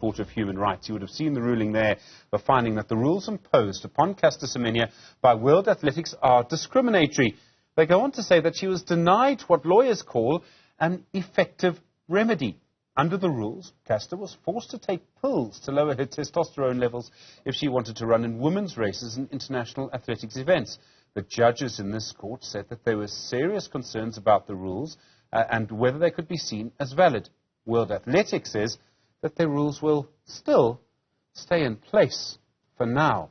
Court of Human Rights. You would have seen the ruling there, the finding that the rules imposed upon Caster Semenya by World Athletics are discriminatory. They go on to say that she was denied what lawyers call an effective remedy. Under the rules, Caster was forced to take pills to lower her testosterone levels if she wanted to run in women's races and international athletics events. The judges in this court said that there were serious concerns about the rules and whether they could be seen as valid. World Athletics says that their rules will still stay in place for now.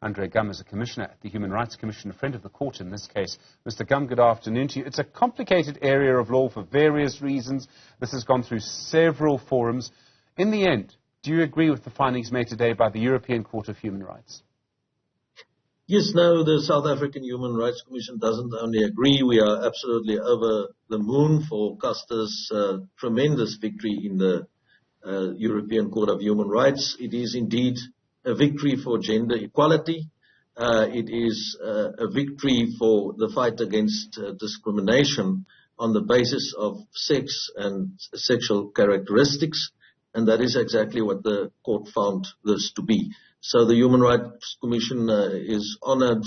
Andre Gaum is a commissioner at the Human Rights Commission, a friend of the court in this case. Mr. Gaum, good afternoon to you. It's a complicated area of law for various reasons. This has gone through several forums. In the end, do you agree with the findings made today by the European Court of Human Rights? Yes, no, the South African Human Rights Commission doesn't only agree. We are absolutely over the moon for Caster's tremendous victory in the European Court of Human Rights. It is indeed a victory for gender equality. It is a victory for the fight against discrimination on the basis of sex and sexual characteristics, and that is exactly what the court found this to be. So the Human Rights Commission is honored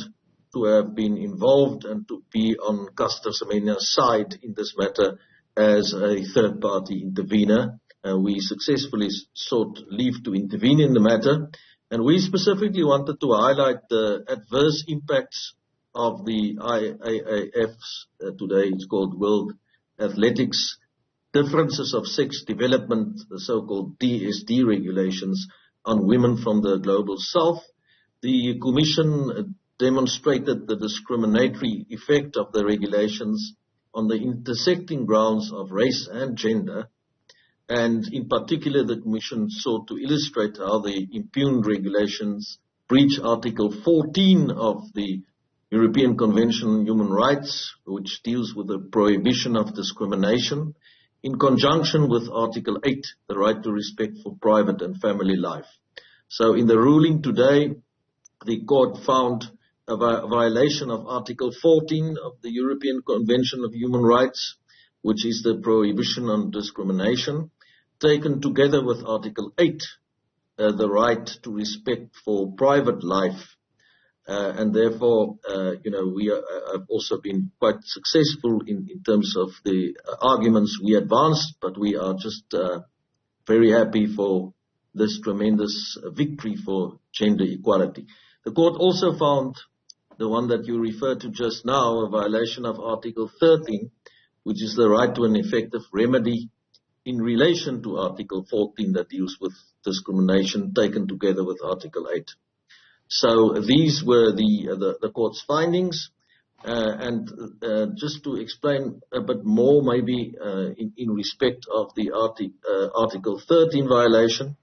to have been involved and to be on Caster Semenya's side in this matter as a third-party intervener. We successfully sought leave to intervene in the matter, and we specifically wanted to highlight the adverse impacts of the IAAF's, today it's called World Athletics, differences of sex development, the so-called DSD regulations on women from the global south. The Commission demonstrated the discriminatory effect of the regulations on the intersecting grounds of race and gender. And in particular, the Commission sought to illustrate how the impugned regulations breach Article 14 of the European Convention on Human Rights, which deals with the prohibition of discrimination, in conjunction with Article 8, the right to respect for private and family life. So in the ruling today, the court found a violation of Article 14 of the European Convention of Human Rights, which is the prohibition on discrimination, taken together with Article 8, the right to respect for private life. And therefore, we have also been quite successful in terms of the arguments we advanced, but we are just very happy for this tremendous victory for gender equality. The court also found the one that you referred to just now, a violation of Article 13, which is the right to an effective remedy in relation to Article 14 that deals with discrimination, taken together with Article 8. So these were the court's findings. And just to explain a bit more, maybe in respect of the Article 13 violation,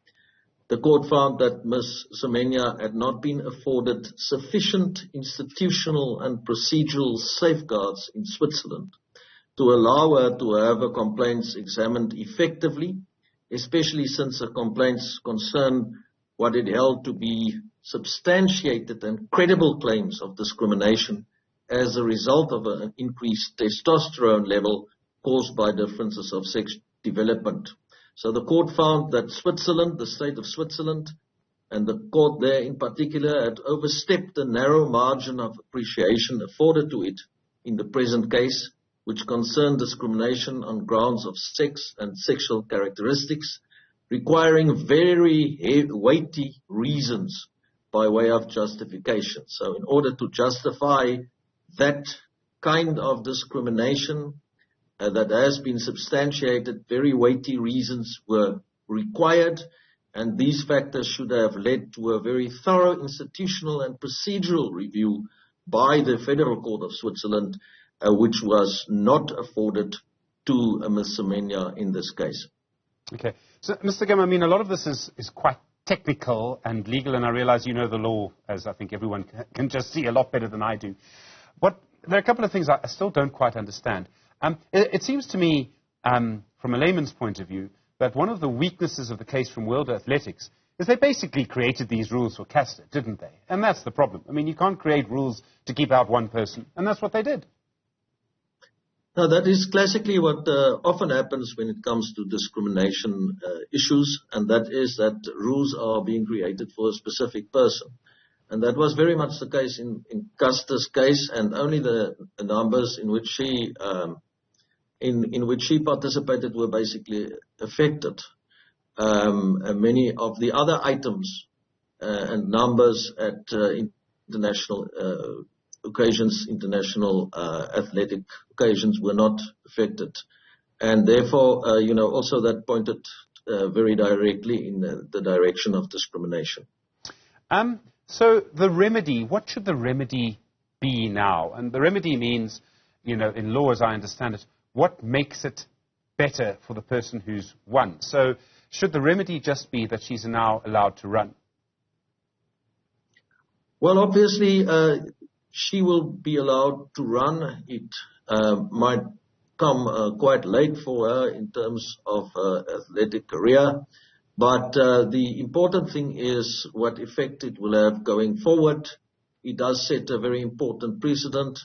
the court found that Ms. Semenya had not been afforded sufficient institutional and procedural safeguards in Switzerland to allow her to have her complaints examined effectively, especially since her complaints concern what it held to be substantiated and credible claims of discrimination as a result of an increased testosterone level caused by differences of sex development. So the court found that Switzerland, the state of Switzerland, and the court there in particular had overstepped the narrow margin of appreciation afforded to it in the present case, which concerned discrimination on grounds of sex and sexual characteristics, requiring very weighty reasons by way of justification. So in order to justify that kind of discrimination that has been substantiated, very weighty reasons were required, and these factors should have led to a very thorough institutional and procedural review by the Federal Court of Switzerland, which was not afforded to Ms. Semenya in this case. Okay. So, Mr. Gaum, I mean, a lot of this is quite technical and legal, and I realize you know the law, as I think everyone can just see a lot better than I do. But there are a couple of things I still don't quite understand. It seems to me, from a layman's point of view, that one of the weaknesses of the case from World Athletics is they basically created these rules for Caster, didn't they? And that's the problem. I mean, you can't create rules to keep out one person, and that's what they did. Now, that is classically what often happens when it comes to discrimination issues, and that is that rules are being created for a specific person. And that was very much the case in Caster's case, and only the numbers in which she participated were basically affected. Many of the other items and numbers at international occasions, international athletic occasions, were not affected, and therefore, also that pointed very directly in the direction of discrimination. So the remedy, what should the remedy be now? And the remedy means, in law, as I understand it, what makes it better for the person who's won? So should the remedy just be that she's now allowed to run? Well, obviously, she will be allowed to run. It might come quite late for her in terms of her athletic career. But the important thing is what effect it will have going forward. It does set a very important precedent,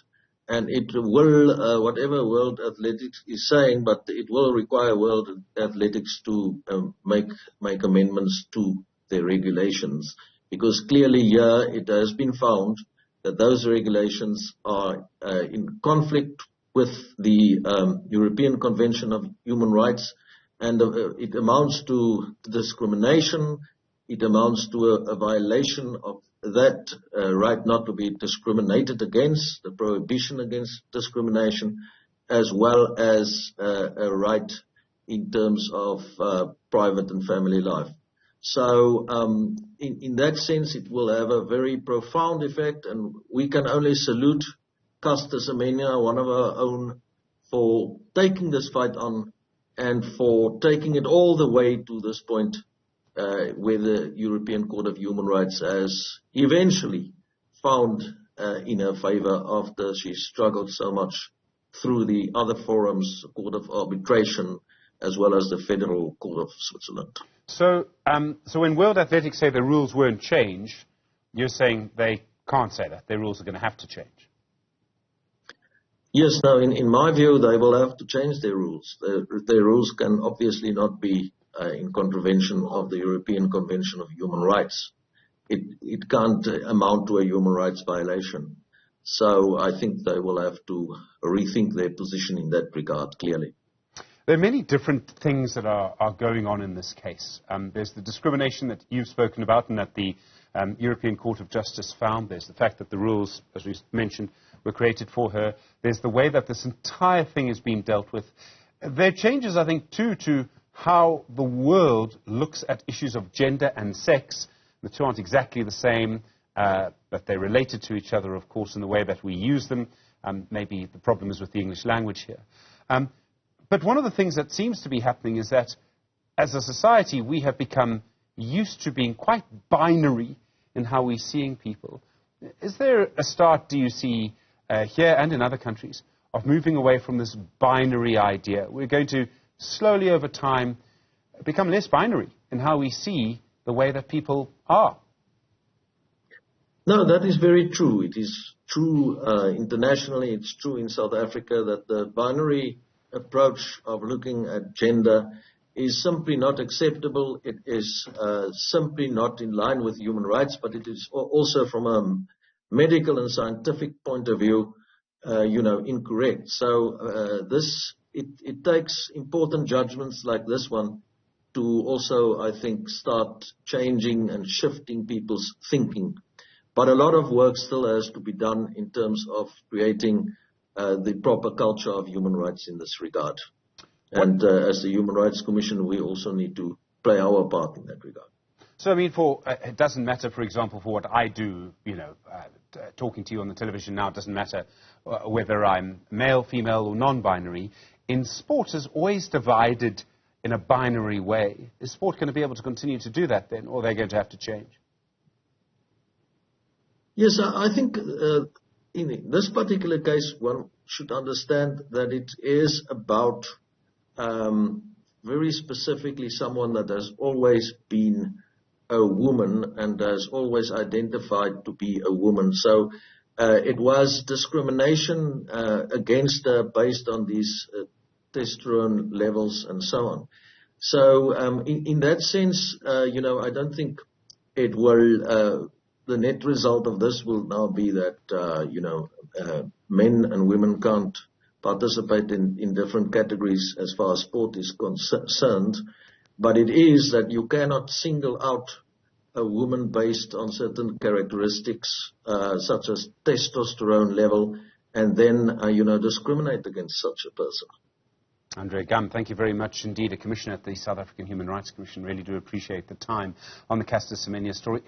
and it will, whatever World Athletics is saying, but it will require World Athletics to make amendments to their regulations, because clearly here it has been found that those regulations are in conflict with the European Convention of Human Rights. And it amounts to discrimination. It amounts to a violation of that right not to be discriminated against, the prohibition against discrimination, as well as a right in terms of private and family life. So in that sense, it will have a very profound effect, and we can only salute Caster Semenya, one of our own, for taking this fight on, and for taking it all the way to this point where the European Court of Human Rights has eventually found in her favor after she struggled so much through the other forums, the Court of Arbitration, as well as the Federal Court of Switzerland. So when World Athletics say the rules won't change, you're saying they can't say that. Their rules are going to have to change. Yes, now in my view, they will have to change their rules. Their rules can obviously not be in contravention of the European Convention of Human Rights. It can't amount to a human rights violation. So I think they will have to rethink their position in that regard, clearly. There are many different things that are going on in this case. There's the discrimination that you've spoken about and that the European Court of Justice found. There's the fact that the rules, as we mentioned, were created for her. There's the way that this entire thing is being dealt with. There are changes, I think, too, to how the world looks at issues of gender and sex. The two aren't exactly the same, but they're related to each other, of course, in the way that we use them. Maybe the problem is with the English language here. But one of the things that seems to be happening is that, as a society, we have become used to being quite binary in how we're seeing people. Is there a start, do you see, here and in other countries, of moving away from this binary idea? We're going to slowly, over time, become less binary in how we see the way that people are. No, that is very true. It is true internationally. It's true in South Africa that the binary approach of looking at gender is simply not acceptable. It is simply not in line with human rights, but it is also from a medical and scientific point of view, incorrect. So it takes important judgments like this one to also, I think, start changing and shifting people's thinking. But a lot of work still has to be done in terms of creating the proper culture of human rights in this regard. And as the Human Rights Commission, we also need to play our part in that regard. So, I mean, it doesn't matter, for example, for what I do, talking to you on the television now, it doesn't matter whether I'm male, female, or non-binary. In sport, is always divided in a binary way. Is sport going to be able to continue to do that then, or are they going to have to change? Yes, I think in this particular case, one should understand that it is about very specifically someone that has always been a woman and has always identified to be a woman. So it was discrimination against her based on these testosterone levels and so on. So in that sense, I don't think it will, the net result of this will now be that, men and women can't participate in different categories as far as sport is concerned. But it is that you cannot single out a woman based on certain characteristics, such as testosterone level, and then, discriminate against such a person. Andre Gaum, thank you very much indeed. A commissioner at the South African Human Rights Commission. Really do appreciate the time on the Caster Semenya story.